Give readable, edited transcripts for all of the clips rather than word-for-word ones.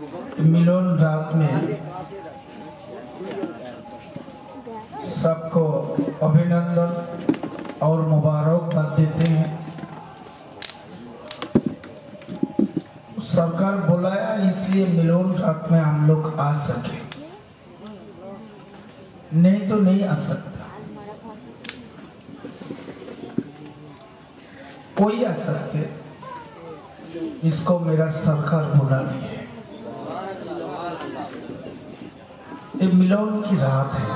मिलन रात में सबको अभिनंदन और मुबारकबाद देते हैं। सरकार बुलाया इसलिए मिलन रात में हम लोग आ सके, नहीं तो नहीं आ सकता। कोई आ सकते, इसको मेरा सरकार बुला रही है। ये मिलन की रात है,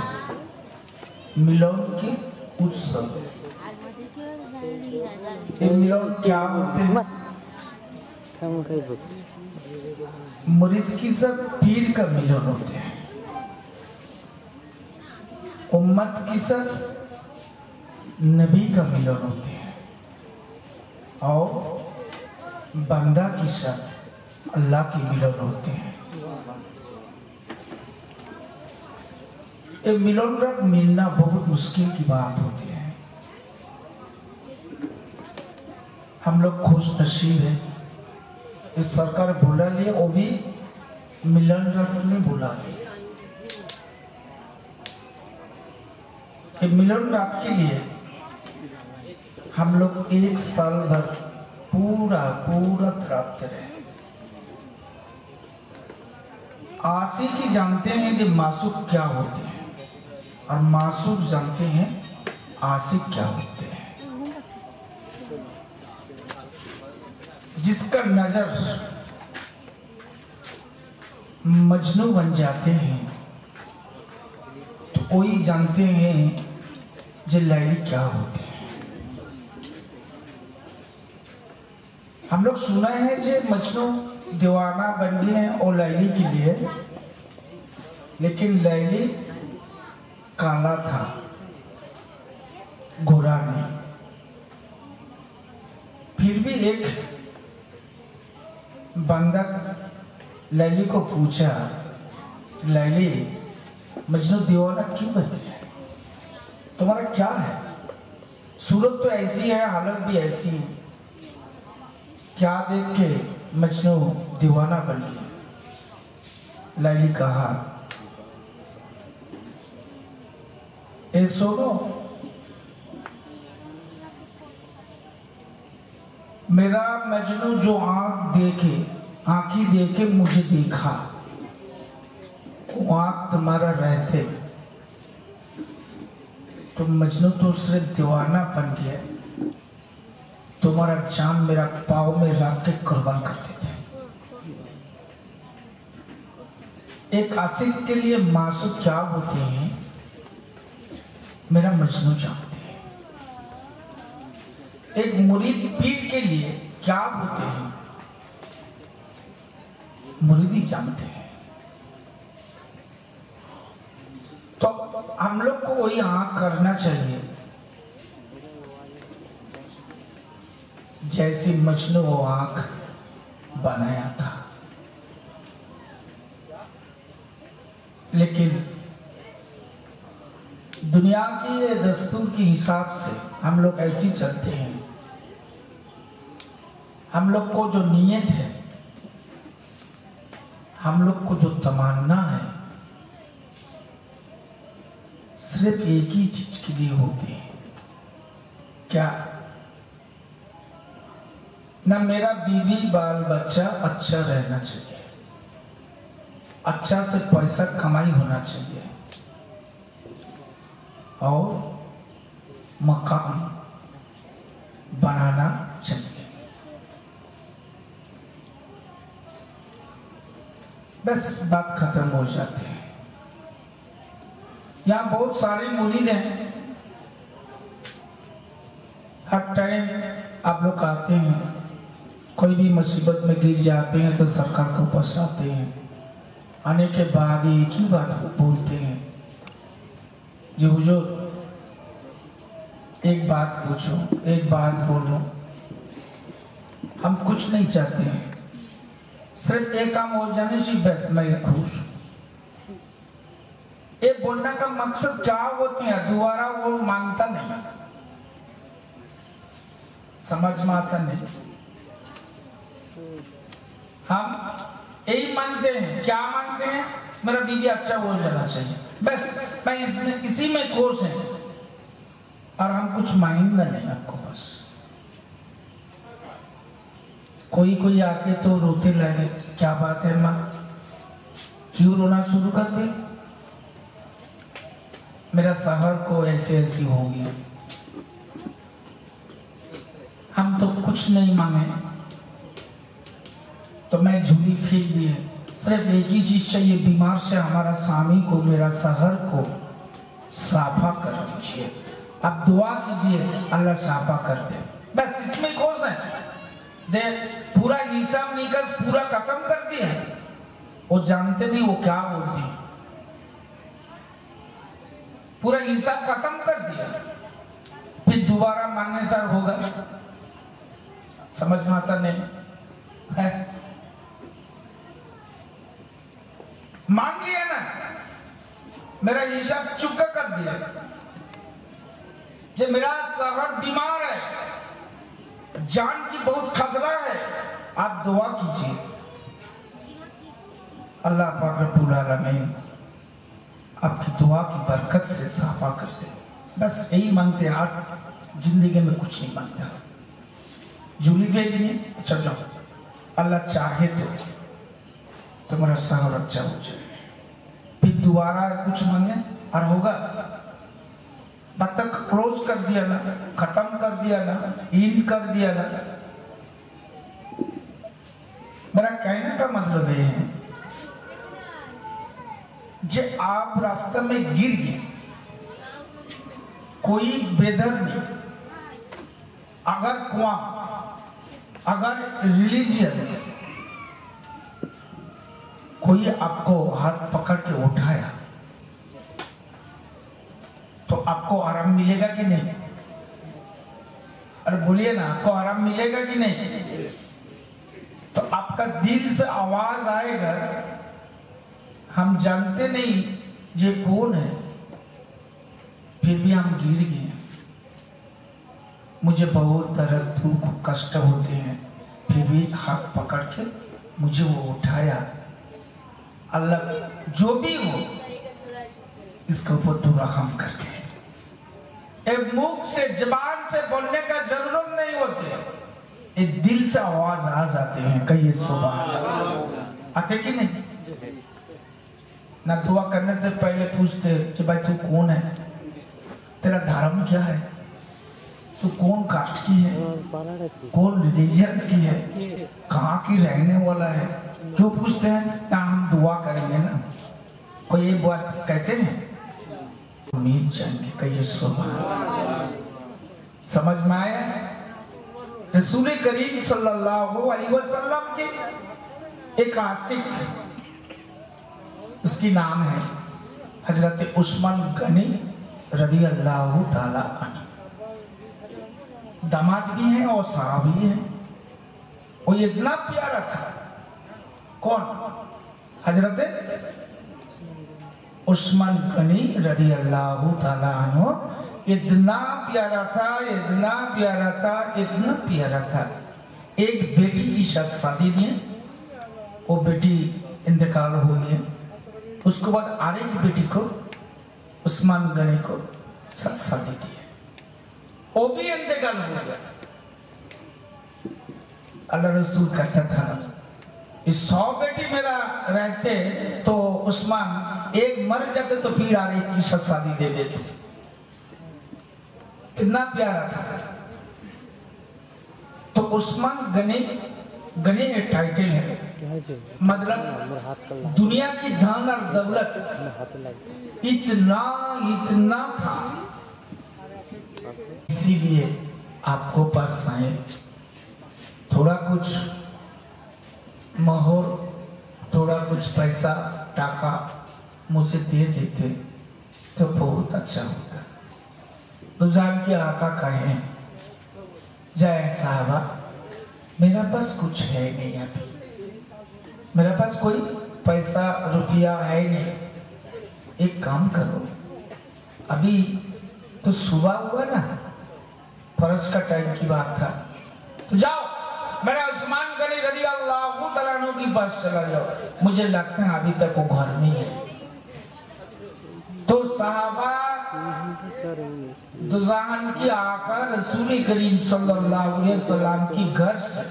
मिलन की उत्सव। ये मिलन क्या होते हैं? मुरीद की सब पीर का मिलन होते हैं, उम्मत की सब नबी का मिलन होते हैं, और बंदा की सब अल्लाह की मिलन होते हैं। ये मिलन रात मिलना बहुत मुश्किल की बात होती है। हम लोग खुश नसीब है, इस सरकार बुला लिए, वो भी मिलन रात में बुला लिए। ये मिलन रात के लिए हम लोग एक साल भर पूरा रात रहे। आशिकी जानते हैं कि मासूक क्या होते हैं, और मासूक जानते हैं आशिक क्या होते हैं। जिसका नजर मजनू बन जाते हैं तो वही जानते हैं जे लैली क्या होते हैं। हम लोग सुना है जे मजनू दीवाना बन गए हैं और लैली के लिए, लेकिन लैली काला था, गोरा नहीं। फिर भी एक बंदा लैली को पूछा, लैली मजनू दीवाना क्यों बन गया, तुम्हारा क्या है? सूरत तो ऐसी है, हालत भी ऐसी है, क्या देख के मजनू दीवाना बन गया? लैली कहा, ए सुनो, मेरा मजनू जो आंखी देखे मुझे देखा, वो आंख तुम्हारा रहते तो मजनू तो सिर्फ दीवाना बन गया, तुम्हारा जान मेरा पाँव में रख के कुर्बान करते थे। एक आशिक के लिए मासूक क्या होते हैं मेरा मजनू जानते हैं। एक मुरीद पीर के लिए क्या होते हैं मुरीदी जानते हैं। तो हम लोग को वही आंख करना चाहिए जैसी मजनू वो आंख बनाया था। लेकिन दुनिया की दस्तूर के हिसाब से हम लोग ऐसे चलते हैं। हम लोग को जो नीयत है, हम लोग को जो तमन्ना है, सिर्फ एक ही चीज के लिए होती है। क्या? ना मेरा बीवी बाल बच्चा अच्छा रहना चाहिए, अच्छा से पैसा कमाई होना चाहिए, और मकान बनाना चाहिए। बस बात खत्म हो जाती है। यहाँ बहुत सारे मुरीद हैं, हर टाइम आप लोग आते हैं, कोई भी मुसीबत में गिर जाते हैं तो सरकार को पास आते हैं। आने के बाद एक ही बात बोलते हैं, जी हुजूर एक बात पूछो, एक बात बोलो। हम कुछ नहीं चाहते हैं, सिर्फ एक काम हो जाने से बस मैं खुश। ये बोलने का मकसद क्या होती है, दोबारा वो मांगता नहीं, समझ में आता नहीं। हम यही मानते हैं। क्या मानते हैं? मेरा बीवी अच्छा बोल जाना चाहिए, बस मैं इसमें इसी में खुश है और हम कुछ माइंड नहीं आपको। बस कोई आके तो रोते लगे, क्या बात है माँ, क्यों रोना शुरू कर दी? मेरा शहर को ऐसे हो गया। हम तो कुछ नहीं मांगे, तो मैं झूली फेंक दी है। सिर्फ एक ही चीज चाहिए, बीमार से हमारा स्वामी को, मेरा शहर को साफा कर दीजिए। आप दुआ कीजिए अल्लाह साफा कर दे, बस इसमें खुश है। दे पूरा हिसाब निकास पूरा खत्म कर दिया। वो जानते नहीं वो क्या बोलती, पूरा हिसाब खत्म कर दिया। फिर दोबारा मांगने सर होगा, समझ में आता नहीं है। मांग लिया ना, मेरा हिसाब चुका कर दिया। जो मेरा शहर बीमार है, जान की बहुत खतरा है, आप दुआ कीजिए अल्लाह पाक रब्बुल आलमीन आपकी दुआ की बरकत से साफा कर दे। बस यही मांगते हैं, आप जिंदगी में कुछ नहीं मांगते। झूली दे लिए, चल जाओ, अल्लाह चाहे तो तुम्हारा शहर अच्छा हो जाए। फिर दोबारा कुछ मांगे और होगा। बात तक क्लोज कर दिया ना, खत्म कर दिया ना, एंड कर दिया ना। मेरा कहने का मतलब ये है, जे आप रास्ते में गिर गए, कोई बेदर नहीं, अगर कौम, अगर रिलीजियन कोई आपको हाथ पकड़ के उठाया तो आपको आराम मिलेगा कि नहीं? अरे बोलिए ना, आपको आराम मिलेगा कि नहीं? तो आपका दिल से आवाज आएगा, हम जानते नहीं ये कौन है, फिर भी हम गिर गए, मुझे बहुत दर्द दुख कष्ट होते हैं, फिर भी हाथ पकड़ के मुझे वो उठाया। अल्लाह जो भी हो इसके ऊपर दुआ हम करते हैं। एक मुख से जबान से बोलने का जरूरत नहीं होती, एक दिल से आवाज आ जाते हैं, कहिए सुभान अल्लाह। आते कि नहीं? ना दुआ करने से पहले पूछते कि भाई तू कौन है, तेरा धर्म क्या है, तू कौन कास्ट की है, कौन रिलीजन की है, कहाँ की रहने वाला है, क्यों पूछते हैं? ना हम दुआ करेंगे ना, कोई एक बात कहते हैं उम्मीद जाएंगे, कहिए सुभान। समझ में आया? रसूल करीम सल्लल्लाहु अलैहि वसल्लम के एक आशिक, उसकी नाम है हजरत उस्मान गनी रदी अल्लाह ताला अन्हु। दामाद भी हैं और साहबी हैं। वो इतना प्यारा था, कौन? हजरत उस्मान गनी रदी अल्लाह ताला अन्हु। इतना प्यारा था, इतना प्यारा था, इतना प्यारा था। एक बेटी की शादी में वो बेटी इंतकाल हो गई। उसके बाद आने की बेटी को उस्मान गनी को शादी दी, वो भी इंतकाल हो गया। अल्लाह रसूल कहता था, इस 100 बेटी मेरा रहते तो उस्मान एक मर जाते तो फिर आगे की शादी दे देते। कितना प्यारा था। तो उस्मान गनी, गनी एक टाइटल है, मतलब दुनिया की धन और दौलत इतना इतना था, इसीलिए आपको पास आए थोड़ा कुछ मोहर, थोड़ा कुछ पैसा टाका मुझे दे देते तो बहुत अच्छा होता। तो जान के आका कहे, जय साहबा मेरा पास कुछ है नहीं, अभी मेरा पास कोई पैसा रुपया है नहीं, एक काम करो, अभी तो सुबह हुआ ना, फर्ज का टाइम की बात था, तो जाओ मेरा उस्मान गनी रज़ी अल्लाह तआला अन्हु के पास चला जाओ, मुझे लगता है अभी तक वो घर में है। तो सहाबा दुज़ाहन की आका रसूल करीम सल्लल्लाहु अलैहि वसल्लम की घर से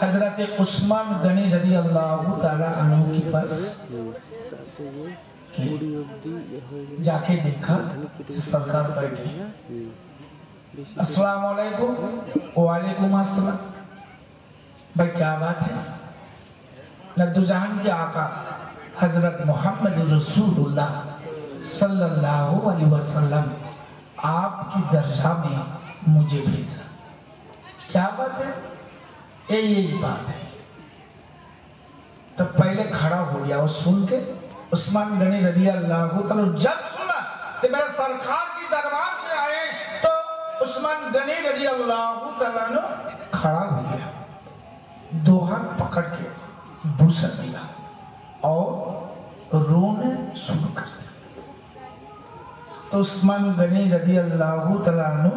हजरत उस्मान गनी रज़ी अल्लाह तआला अन्हु के पास जाके देखा सरकार बैठे। अस्सलाम वालेकुम। वालेकुम अस्सलाम। भाई क्या बात है? नद्दुजान के आका हजरत मोहम्मद रसूलुल्लाह सल्लल्लाहु अलैहि वसल्लम आपकी दरगाह में मुझे भेजा। क्या बात है? यही बात है। तब पहले खड़ा हो गया और सुन के उस्मान गनी रज़ी अल्लाह तआला जब सुना कि मेरा सरकार की दरबार से आए तो उस्मान गनी रज़ी अल्लाह तआला खड़ा हो गया, दो हाथ पकड़ के बूसा दिया और रोने शुरू कर दिया। तो उस्मान गनी रज़ी अल्लाह तआला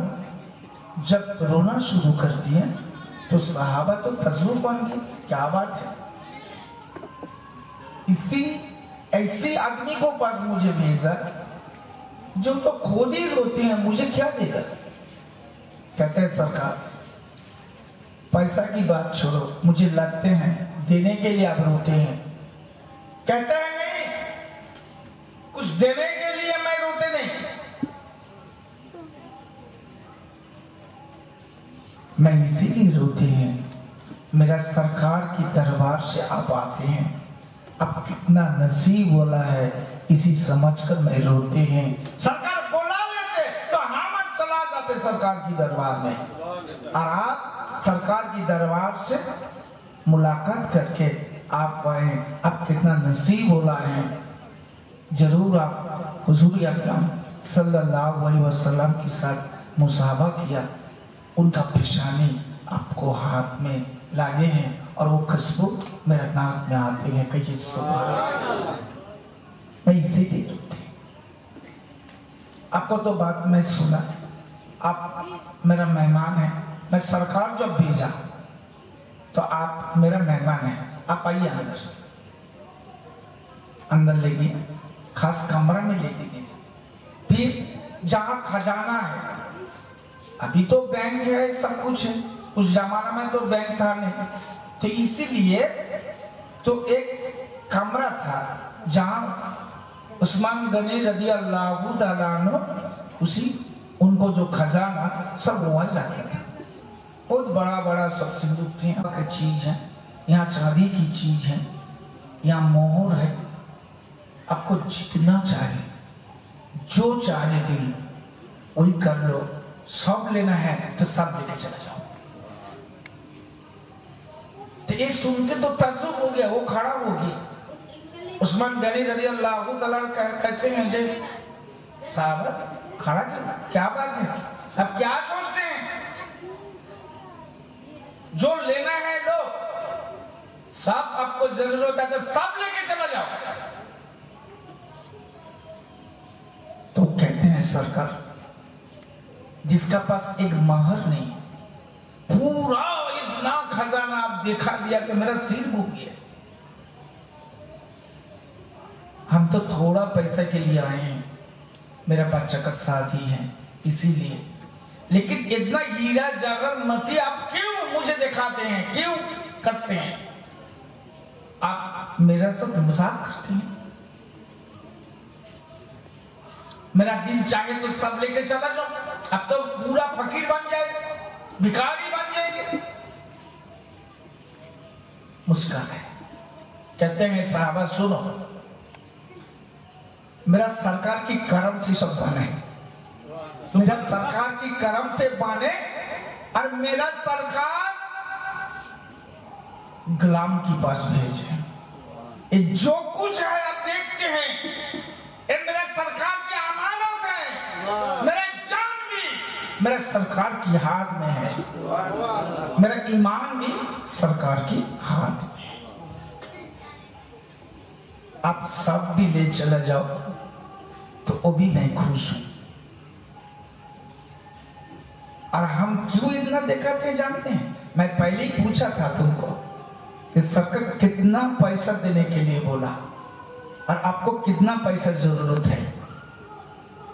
जब रोना शुरू कर दिए तो सहाबा तो तज्जुब बन गए, क्या बात है? ऐसे आदमी को पास मुझे भेजा जो तो खुद ही रोते हैं, मुझे क्या देगा? कहते हैं सरकार पैसा की बात छोड़ो, मुझे लगते हैं देने के लिए आप रोते हैं। कहते हैं नहीं, कुछ देने के लिए मैं रोते नहीं, मैं इसीलिए रोते हैं मेरा सरकार की दरबार से आप आते हैं, अब कितना नसीब वाला है इसी समझकर मैं रोते हैं। सरकार बोला लेते तो हम चला जाते सरकार की दरबार में, और आप सरकार की दरबार से मुलाकात करके आप आए, अब कितना नसीब वाला है। जरूर आप हुजूर अकरम सल्लल्लाहु अलैहि वसल्लम के साथ मुसाहबा किया, उनका पेशानी आपको हाथ में लागे हैं और वो खुशबू मेरा नाक में आते हैं। कहिए सुभान अल्लाह। मैं इसीलिए रोती। आपको तो बात मैं सुना, आप मेरा मेहमान है, मैं सरकार जब भेजा तो आप मेरा मेहमान है, आप आइए अंदर ले गए, खास कमरा में ले गए। फिर जहां खजाना है, अभी तो बैंक है, सब कुछ है, उस जमाना में तो बैंक था नहीं, तो इसीलिए तो एक कमरा था जहां उस्मान गनी रज़ी अल्लाह तआला अन्हु उसी उनको जो खजाना सब वहां जाता था। बहुत बड़ा बड़ा सब सिंदूक थे, यहाँ की चीज है, यहाँ चांदी की चीज है, यहाँ मोहर है, आपको जितना चाहे जो चाहे दिल वही कर लो, सब लेना है तो सब लेके चले जाओ। तो ये सुन के तो तज्जुब हो गया, वो खड़ा हो गया। उस्मान गनी रज़ी अल्लाह तआला कहते हैं जे साहब खड़ा क्या बात है, अब क्या सोचते हैं? जो लेना है लो, सब आपको जरूरत है तो सब लेके चला जाओ। तो कहते हैं सरकार जिसका पास एक महर नहीं, पूरा इतना खजाना आप दिखा दिया कि मेरा सिर घूम गया। हम तो थोड़ा पैसा के लिए आए हैं, मेरा बच्चा का शादी है इसीलिए, लेकिन इतना हीरा जवाहर मोती आप क्यों मुझे दिखाते हैं, क्यों करते हैं? आप मेरा सब मजाक करते हैं। मेरा दिल चाहे तो सब लेके चला जाओ, अब तो पूरा फकीर बन जाएगा, भिखारी बन जाएंगे। मुस्कान है। कहते हैं साहबा सुनो, मेरा सरकार की करम से सब बने, मेरा सरकार की करम से बने, और मेरा सरकार गुलाम की पास भेजे। ये जो कुछ है आप देखते हैं, ये मेरा सरकार की अमानत है। मेरा जान भी मेरा सरकार की हाथ में है, मेरा ईमान भी सरकार की हाथ में है। आप सब भी ले चला जाओ तो वो भी मैं खुश हूं। और हम क्यों इतना दिक्कत है जानते हैं? मैं पहले ही पूछा था तुमको कि सरकार कितना पैसा देने के लिए बोला और आपको कितना पैसा जरूरत है।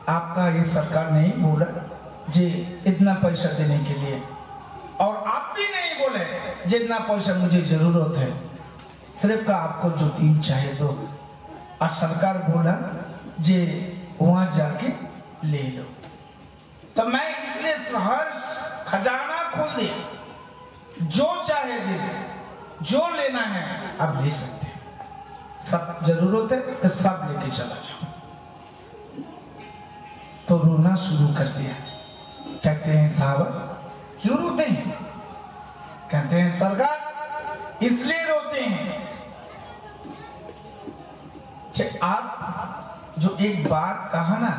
आपका ये सरकार नहीं बोला जी इतना पैसा देने के लिए, और आप भी नहीं बोले जितना पैसा मुझे जरूरत है, सिर्फ का आपको जो दिन चाहे दो। और सरकार बोला जे वहां जाके ले लो। तो मैं इसलिए हर खजाना खोल दिया, जो चाहे दे, जो लेना है आप ले सकते हैं, सब जरूरत है तो सब लेके चला जाओ। तो रोना शुरू कर दिया। कहते हैं साहब क्यों रोते हैं? कहते हैं सरकार इसलिए रोते हैं आप जो एक बात कहा ना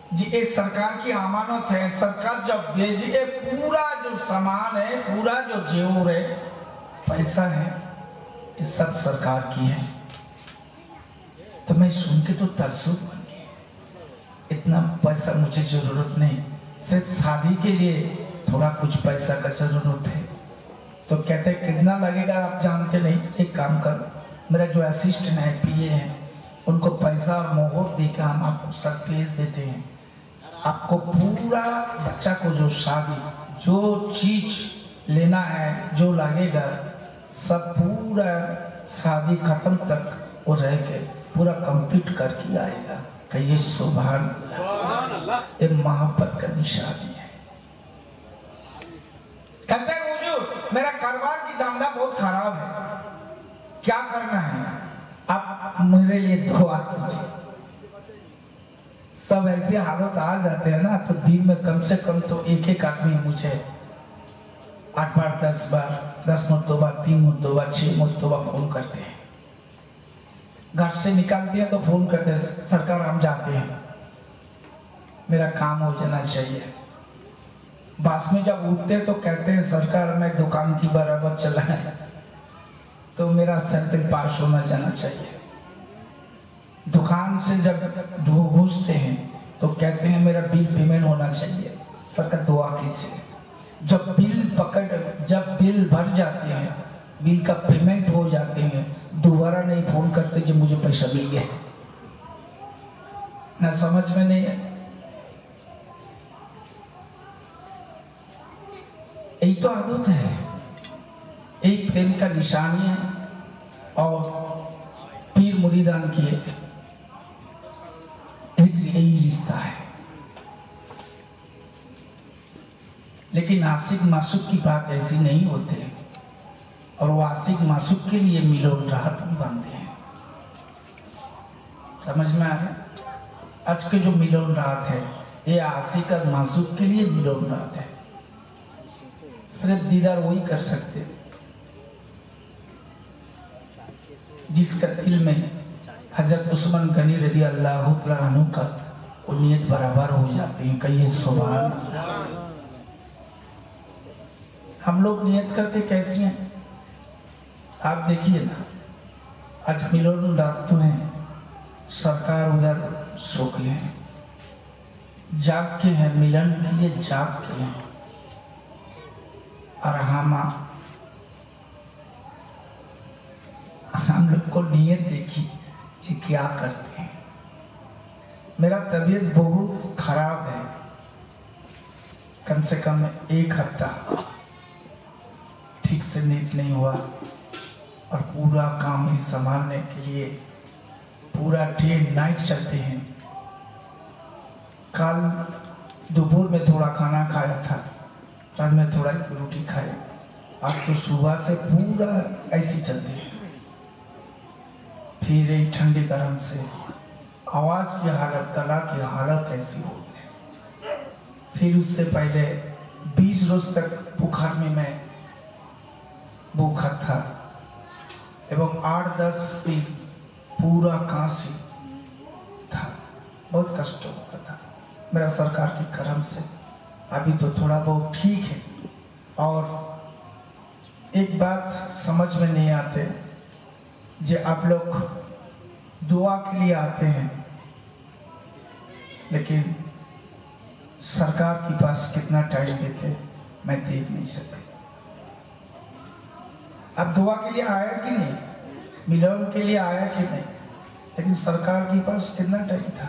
जी, ये सरकार की अमानत है। सरकार जब भेजे पूरा जो सामान है, पूरा जो जेवर है, पैसा है, ये सब सरकार की है। तो मैं सुन के तो तज्जुब बन गया। इतना पैसा मुझे जरूरत नहीं, सिर्फ शादी के लिए थोड़ा कुछ पैसा का जरूरत है। तो कहते कितना लगेगा आप जानते नहीं, एक काम कर, मेरा जो असिस्टेंट है, पीए है, उनको पैसा और मोहर देकर हम आपको सरप्राइज देते हैं। आपको पूरा बच्चा को जो शादी जो चीज लेना है, जो लगेगा, सब पूरा शादी खत्म तक वो रह के पूरा कंप्लीट करके आएगा। कहिए सुभान अल्लाह। ये मोहब्बत का निशानी है। कहते हैं हुजूर मेरा कारोबार की धंधा बहुत खराब है, क्या करना है? आप मेरे लिए दुआ कीजिए। सब ऐसे हालत आ जाते हैं ना, तो दिन में कम से कम तो एक एक आदमी मुझे 8 बार 10 बार 10 मरतबा 3 मरतबा 6 मरतबा फोन करते हैं। घर से निकाल दिया तो फोन करते हैं, सरकार हम जाते हैं, मेरा काम हो जाना चाहिए। बस में जब उठते तो कहते हैं सरकार मैं दुकान की बराबर चला है, तो मेरा सैंपल पास होना जाना चाहिए। दुकान से जब घुसते हैं तो कहते हैं मेरा बिल पेमेंट होना चाहिए, सरकार दुआ कीजिए। जब बिल भर जाते हैं, बिल का पेमेंट हो जाते हैं, दोबारा नहीं फोन करते जब मुझे पैसा मिल गया। ना समझ में नहीं है। यही तो आदत है, एक प्रेम का निशानी है और पीर मुरीदान की यही रिश्ता है। लेकिन आशिक मासूक की बात ऐसी नहीं होती, और वो आशिक मासूक के लिए मिलोन राहत बांधते हैं। समझ में आ रहा? आज के जो मिलोन राहत है, ये आशिक और मासूक के लिए मिलोन राहत है। सिर्फ दीदार वही कर सकते जिसका दिल में हजरत उस्मान गनी रज़ी अल्लाह तआला अन्हु का वो नियत बराबर हो जाती है। कहिए सुभान अल्लाह। हम लोग नियत करके कैसी हैं आप देखिए ना। आज मिलोन रात में सरकार उधर सो गए हैं, जाग के हैं, मिलन के लिए जाग के हैं। और हम लोग को नियत देखी कि क्या करते हैं। मेरा तबीयत बहुत खराब है, कम से कम 1 हफ्ता ठीक से नींद नहीं हुआ, और पूरा काम ही संभालने के लिए पूरा डे नाइट चलते हैं। कल दोपहर में थोड़ा खाना खाया था, रात में थोड़ा रोटी खाए, आज तो सुबह से पूरा ऐसी चलती है। फिर एक ठंडी गर्म से आवाज की हालत, गला की हालत ऐसी हो गई। फिर उससे पहले 20 रोज तक बुखार में मैं भूखा था, एवं 8-10 दिन पूरा कांसी था, बहुत कष्ट होता था। मेरा सरकार की करम से अभी तो थोड़ा बहुत ठीक है। और एक बात समझ में नहीं आते, जो आप लोग दुआ के लिए आते हैं, लेकिन सरकार के पास कितना टाइम देते मैं देख नहीं सकता। अब दुआ के लिए आया कि नहीं, मिलन के लिए आया कि नहीं, लेकिन सरकार के पास कितना टाइम था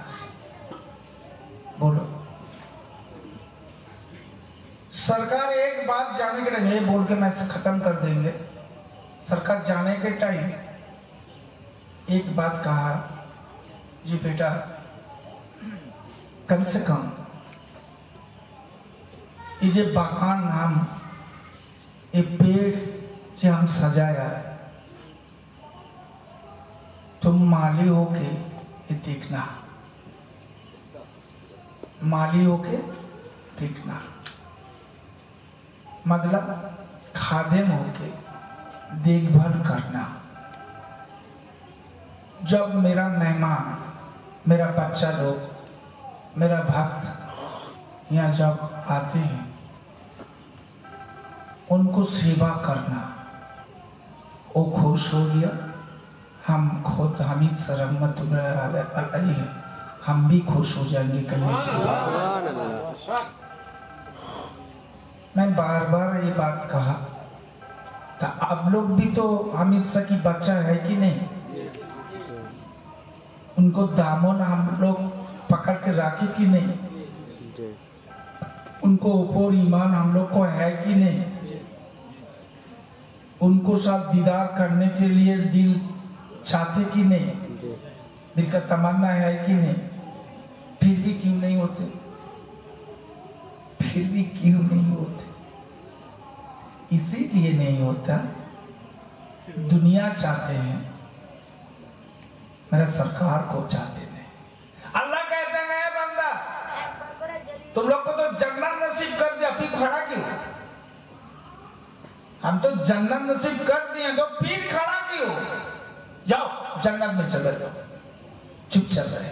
बोलो। सरकार एक बात जाने के लिए बोल के मैं खत्म कर देंगे। सरकार जाने के टाइम एक बात कहा, जी बेटा कम से कम ये बागान नाम ये पेड़ जो हम सजाया तुम माली होके ये देखना, माली होके देखना, मतलब खादिम होके देखभाल करना। जब मेरा मेहमान, मेरा बच्चा लोग, मेरा भक्त यहाँ जब आते हैं उनको सेवा करना, वो खुश हो गया, हम खुद हमीद सरहमत अली है, हम भी खुश हो जाएंगे कहीं से। मैं बार बार ये बात कहा तो आप लोग भी तो हमीद सा की बच्चा है कि नहीं, उनको दामन हम लोग पकड़ के रखे कि नहीं, उनको ऊपर ईमान हम लोग को है कि नहीं, उनको साथ दीदार करने के लिए दिल चाहते कि नहीं, दिल का तमन्ना है कि नहीं, फिर भी क्यों नहीं होते, फिर भी क्यों नहीं होते। इसीलिए नहीं होता, दुनिया चाहते हैं, मेरा सरकार को चाहते नहीं। अल्लाह कहते हैं बंदा तुम लोग को तो जन्नत नसीब कर दिया, फिर खड़ा क्यों, हम तो जन्नत नसीब कर दिए तो फिर खड़ा क्यों, जाओ जन्नत में चले जाओ, चुप चल रहे,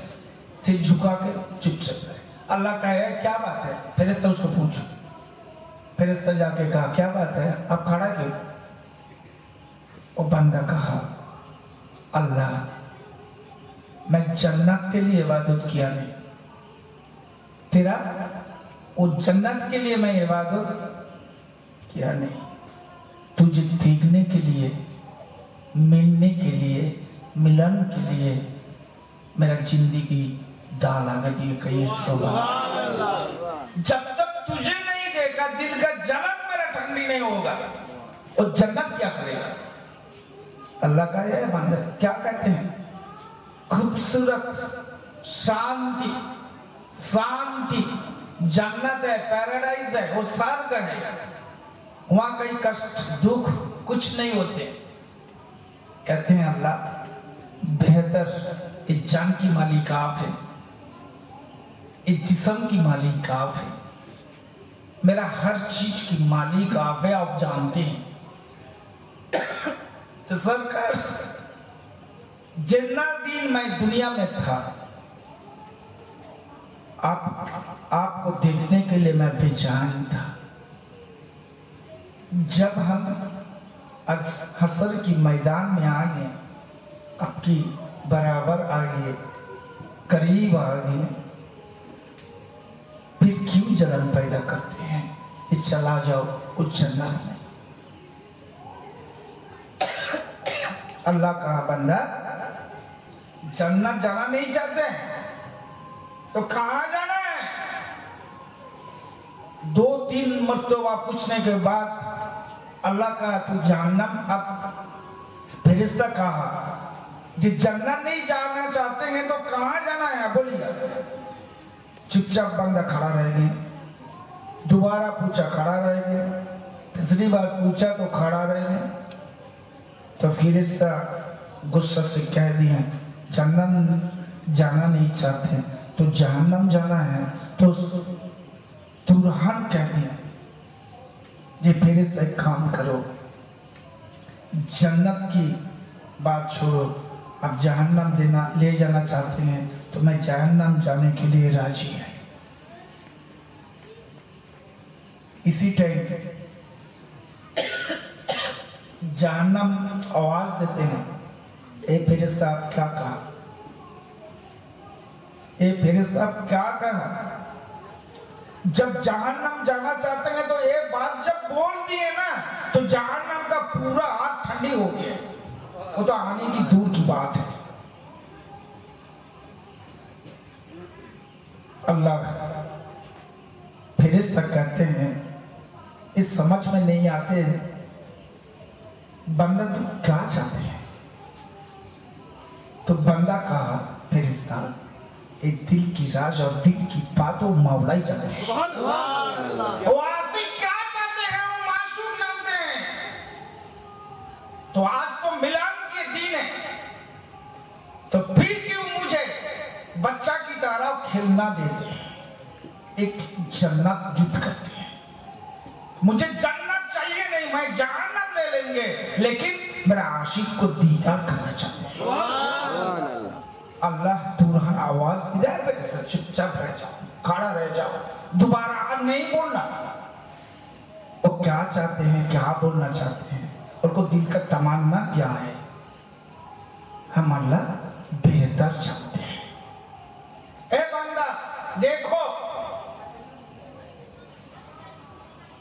सिर झुका के चुप चल रहे। अल्लाह का है क्या बात है, फरिश्ता उसको पूछो, फरिश्ता जाके कहा क्या बात है अब खड़ा क्यों, वो बंदा कहा अल्लाह मैं जन्नत के लिए इबादत किया नहीं, तेरा वो जन्नत के लिए मैं इबादत किया नहीं, तुझे देखने के लिए, मिलने के लिए, मिलन के लिए मेरा जिंदगी दाल लगा दिए कहीं सुबह। जब तक तुझे नहीं देखा दिल का जलन मेरा ठंडी नहीं होगा, और जन्नत क्या करेगा। अल्लाह का है बंदा क्या कहते हैं, खूबसूरत शांति, शांति जन्नत है, पैराडाइज है, वो स्वर्ग है, वहां कहीं कष्ट दुख कुछ नहीं होते। कहते हैं अल्लाह बेहतर इस जान की मालिक आप है, इस जिस्म की मालिक आप है, मेरा हर चीज की मालिक आप है, आप जानते हैं। तो सरकार जितना दिन मैं दुनिया में था आपको देखने के लिए मैं बेचैन था। जब हम हसर की मैदान में आ गए, आपकी बराबर आ गए, करीब आ गए, फिर क्यों जलन पैदा करते हैं कि चला जाओ उस जन्नत में। अल्लाह का बंदा जन्नत जाना नहीं चाहते तो कहां जाना है। 2-3 मर्तबा पूछने के बाद अल्लाह का तू जहन्नम, अब फरिश्ता कहा जो जन्नत नहीं जाना चाहते हैं तो कहां जाना है बोलिए। चुपचाप बंदा खड़ा रह गया, दोबारा पूछा खड़ा रह गया, तीसरी बार पूछा तो खड़ा रह गया। तो फरिश्ता गुस्सा से कह दिया जन्नत जाना नहीं चाहते तो जहन्नम जाना है, तो तुरहन कह दिया ये फरिश्ता एक काम करो, जन्नत की बात छोड़ो, अब जहन्नम देना ले जाना चाहते हैं तो मैं जहन्नम जाने के लिए राजी है। इसी टाइम जहन्नम आवाज देते हैं, ए फरिश्ता आप क्या कहा, ए फरिश्ता आप क्या कहा। जब जहन्नम जाना चाहते हैं तो एक बात जब बोल दिए ना तो जहन्नम का पूरा हाथ ठंडी हो गया, वो तो आने की दूर की बात है। अल्लाह फिरिश्ता कहते हैं इस समझ में नहीं आते बंदा तुम क्या चाहते हैं? तो बंदा कहा फिरिश्ता एक दिल की राज और दिल की बातों मौला ही जानते हैं। वो आशिक क्या चाहते हैं वो मासूम जानते हैं। तो आज तो मिलान के दिन है, तो फिर क्यों मुझे बच्चा की तरह खेलना देते हैं, एक जन्नत गिफ्ट करते हैं। मुझे जन्नत चाहिए नहीं, मैं जहन्नम ले लेंगे, लेकिन मेरा आशिक को दीदार करना चाहते हैं। अल्लाह तुरंत आवाज इधर पे से चुपचाप रह जाओ, खड़ा रह जाओ, दोबारा नहीं बोलना। वो क्या चाहते हैं, क्या बोलना चाहते हैं, उनको दिल का तमन्ना क्या है, हम अल्लाह बेहतर जानते हैं। ए बंदा देखो,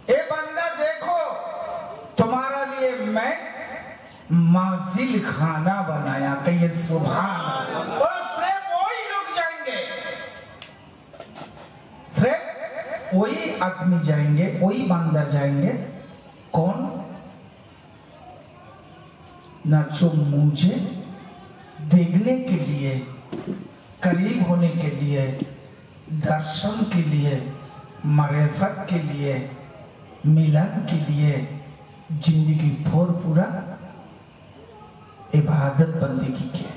ए बंदा देखो, तुम्हारा लिए मैं मंजिल खाना बनाया। कहिए सुभान अल्लाह। और सिर्फ वही लोग जाएंगे, सिर्फ वही आदमी जाएंगे, वही बंदा जाएंगे। कौन? ना जो मुझे देखने के लिए, करीब होने के लिए, दर्शन के लिए, मारिफत के लिए, मिलन के लिए जिंदगी भर पूरा इबादत बंदगी की है।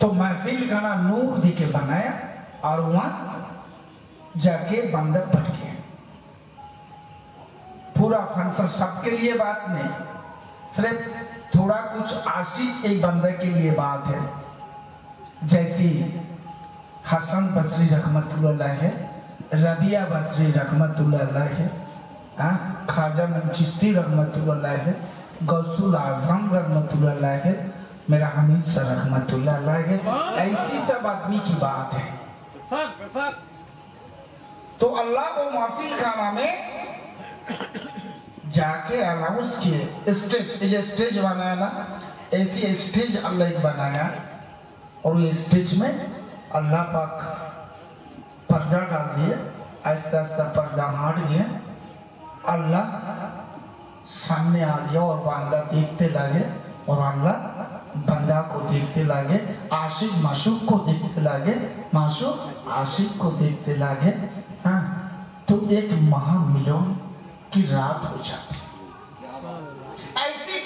तो महफिल खाना नूख दी के बनाया और वहां जाके बंदा बैठ गया। पूरा फंक्शन सबके लिए बात नहीं, सिर्फ थोड़ा कुछ आशिक एक बंदे के लिए बात है। जैसी हसन बसरी रहमतुल्लाह है, रबिया बसरी रहमतुल्लाह है, ख्वाजा चिश्ती रहमतुल्लाह है, गौसुल आजम रहमतुल्लाह है, मेरा हमीद सर रहमतुल्लाह है। ऐसी सब आदमी की बात है। तो अल्लाह को महफिल खाना में जाके अनाउंस किए। स्टेज, ये स्टेज बनाया ना, ऐसी स्टेज अल्लाह बनाया और ये स्टेज में अल्लाह पाक पर्दा डाल दिए। आहिस्ता आहिस्ता पर्दा हट गया, अल्लाह सामने आ गया और बंदा देखते लगे, और अल्लाह बंदा को देखते लगे, आशिक माशूक को देखते लगे, माशूक आशिक को देखते लगे। हाँ, तो एक महामिलन की रात हो जाती। ऐसी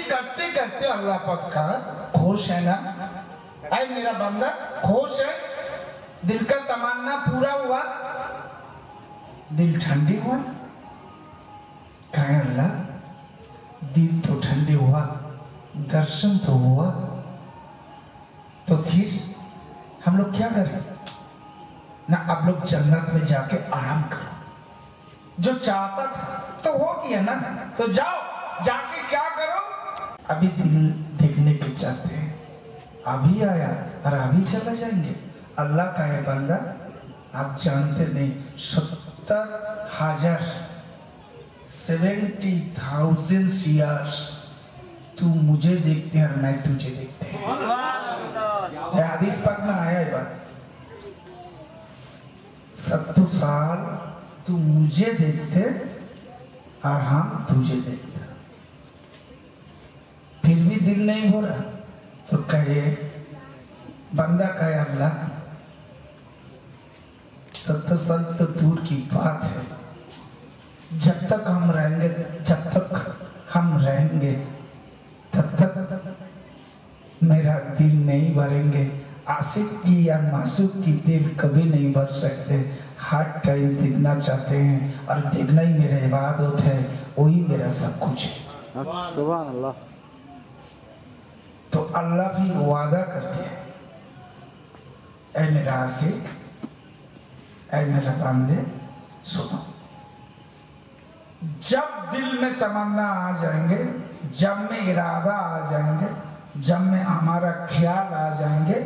करते करते अल्लाह पाक का खुश है ना, ऐ मेरा बंदा खुश है, दिल का तमन्ना पूरा हुआ, दिल ठंडी हुआ। कहे अल्लाह दिल तो ठंडी हुआ, दर्शन तो हुआ, तो फिर हम लोग क्या करें ना, अब लोग जन्नत में जाके आराम करो। जो चाहता था तो हो गया ना, तो जाओ जाके क्या करो। अभी दिल देखने के चाहते हैं, अभी आया और अभी चला जाएंगे। अल्लाह का है बंदा, आप जानते नहीं 70,000 70,000 years तू मुझे देखते हैं और मैं तुझे देखते हैं। हदीस पाक में आया है बात, 70 साल तू मुझे देखते और हम तुझे देखते, फिर भी दिल नहीं हो रहा। तो कहे बंदा, कहे अल्लाह 70 साल तो दूर की बात है, जब तक हम रहेंगे, जब तक हम रहेंगे तब तक मेरा दिल नहीं भरेंगे। आशिक की या मासूक की दिल कभी नहीं भर सकते। हर टाइम देखना चाहते हैं और देखना ही मेरा इबादत है, वही मेरा सब कुछ है। सुभान अल्लाह। तो अल्लाह भी वादा करते हैं, ऐ मेरा आशिक, ऐ मेरा बंदे, सुनो, जब दिल में तमन्ना आ जाएंगे, जब में इरादा आ जाएंगे, जब में हमारा ख्याल आ जाएंगे,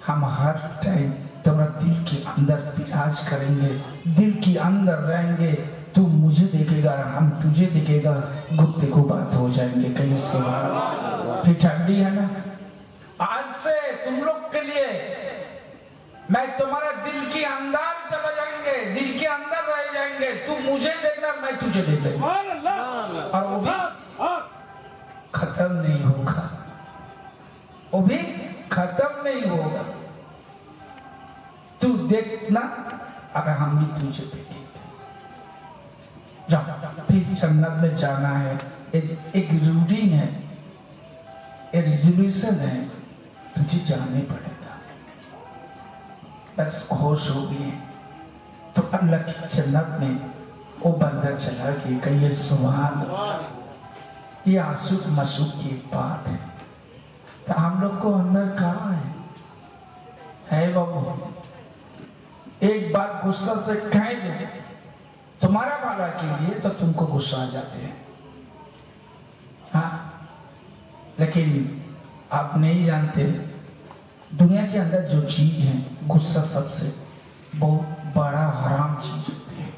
हम हर टाइम तुम्हारा दिल के अंदर विराज करेंगे, दिल के अंदर रहेंगे। तू मुझे देखेगा, हम तुझे देखेगा, गुप्ते को बात हो जाएंगे। कहीं सुबह फिर ठंडी है ना। आज से तुम लोग के लिए मैं तुम्हारा दिल के अंदर चला जाएंगे, दिल के अंदर रह जाएंगे। तू मुझे देखना, मैं तुझे देख लेंगे, और वो भी खत्म नहीं होगा, वो भी खत्म नहीं होगा। तू देखना और हम भी तुझे देखेंगे। जा फिर जन्नत में जाना है। एक रूटीन है, एक रिजोल्यूशन है, तुझे जाने पड़ेगा। बस खुश हो गए तो अल्लाह की जन्नत में वो बंदा चला गया। कहिए सुभान अल्लाह। ये आशुक मशूक की बात है। तो हम लोग को अंदर कहाँ है बाबू? एक बात गुस्सा से कह दो तुम्हारा वाला के लिए तो तुमको गुस्सा आ जाते हैं। हाँ, लेकिन आप नहीं जानते दुनिया के अंदर जो चीज है, गुस्सा सबसे बहुत बड़ा हराम चीज होती है।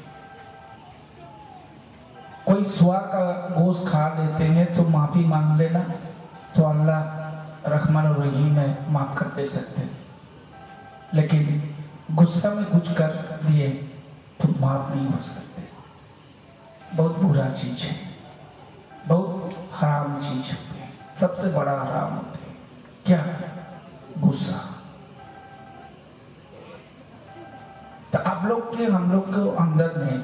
कोई सुअर का गोश्त खा लेते हैं तो माफी मांग लेना, तो अल्लाह रहमान और रहीम है, माफ कर दे सकते हैं। लेकिन गुस्सा में कुछ कर दिए तो माफ नहीं हो सकते। बहुत बुरा चीज है, बहुत हराम चीज होती है, सबसे बड़ा हराम होती है। क्या? गुस्सा। तो आप लोग के हम लोग के अंदर में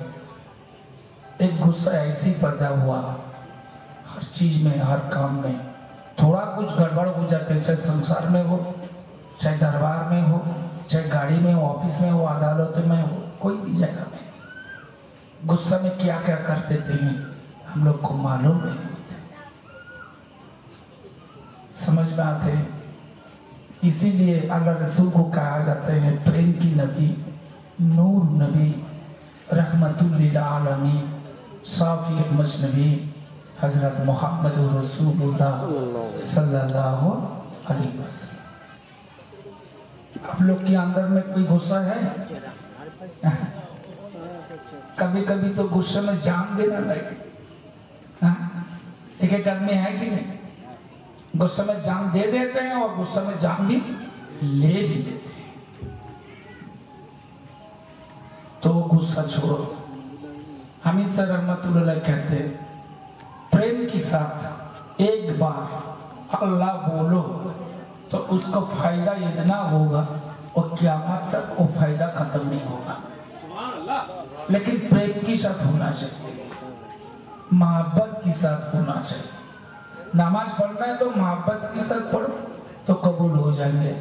एक गुस्सा ऐसी पैदा हुआ, हर चीज में, हर काम में थोड़ा कुछ गड़बड़ हो जाते हैं, चाहे संसार में हो, चाहे दरबार में हो, चाहे गाड़ी में हो, ऑफिस में हो, अदालत में हो, कोई भी जगह में गुस्सा में क्या क्या कर देते हैं हम लोग को मालूम नहीं होते, समझ में आते हैं। इसीलिए अल्लाह रसूल को कहा जाता है प्रेम की नबी, नूर नबी, रहमतुल लिल आलमीन, साफी मजनबी हजरत मोहम्मद रसूलुल्लाह सल्लल्लाहु अलैहि वसल्लम। आप लोग के अंदर में कोई गुस्सा है? कभी कभी तो गुस्से में जान देना लगे। एक एक आदमी है कि नहीं, गुस्से में जान दे देते हैं और गुस्से में जान भी ले भी देते हैं। तो गुस्सा छोड़ो। हमीद सर रहमतुल्लाह कहते हैं प्रेम के साथ एक बार अल्लाह बोलो तो उसका फायदा इतना होगा और क़यामत तक वो फायदा खत्म नहीं होगा। लेकिन प्रेम के साथ होना चाहिए, मोहब्बत के साथ होना चाहिए। नमाज पढ़ना है तो मोहब्बत के साथ पढ़ो तो कबूल हो जाएंगे।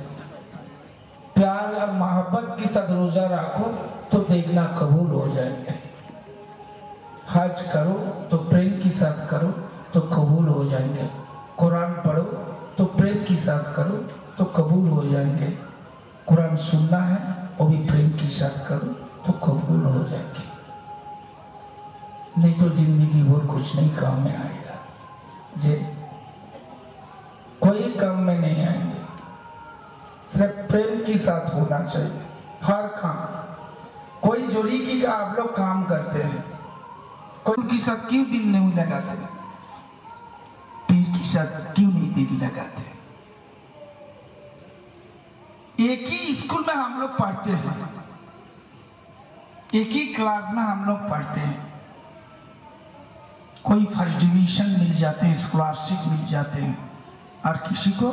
प्यार और मोहब्बत के साथ रोजा रखो तो देखना कबूल हो जाएंगे। हज करो तो प्रेम के साथ करो तो कबूल हो जाएंगे। कुरान पढ़ो तो प्रेम के साथ करो तो कबूल हो जाएंगे। कुरान सुनना है वो भी प्रेम के साथ करो तो कबूल हो जाएंगे। नहीं तो जिंदगी और कुछ नहीं काम में आएगा, जे कोई काम में नहीं आएंगे। सिर्फ प्रेम के साथ होना चाहिए हर काम। कोई जोड़ी की का आप लोग काम करते हैं, कोई के साथ क्यों दिल नहीं लगाते? पीर के साथ क्यों नहीं दिल लगाते? एक ही स्कूल में हम लोग पढ़ते हैं, एक ही क्लास में हम लोग पढ़ते हैं, कोई फर्स्ट डिवीजन मिल जाते हैं, स्कॉलरशिप मिल जाते हैं, और किसी को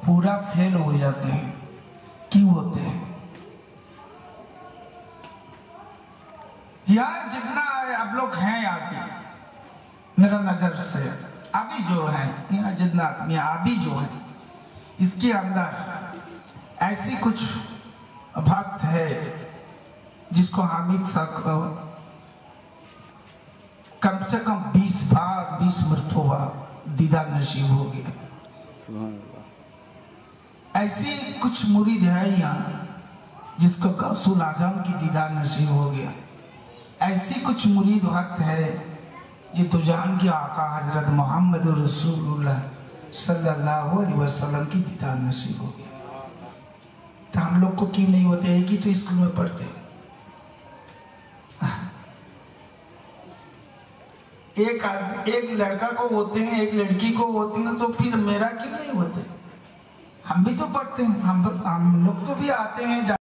पूरा फेल हो जाते हैं। क्यों होते हैं? यार जितना आप लोग हैं आगे, मेरा नजर से अभी जो है यहाँ जितना आदमी अभी जो है, इसके अंदर ऐसी कुछ भक्त है जिसको हामिद साहब कम से कम 20 बार 20 मरतबा दीदार नसीब हो गया। ऐसी कुछ मुरीद है यहाँ जिसको गौसुल आजम की दीदार नसीब हो गया। ऐसी कुछ मुरीद वक्त है जो तुजान के आका हजरत मोहम्मद रसूलुल्लाह सल्लल्लाहु अलैहि वसल्लम की दीदार नसीब हो गया। तो हम लोग को क्यों नहीं होते? एक ही तो स्कूल में पढ़ते हैं। एक लड़का को होते हैं, एक लड़की को होते हैं, तो फिर मेरा क्यों नहीं होते? हम भी तो पढ़ते हैं, हम लोग तो भी आते हैं।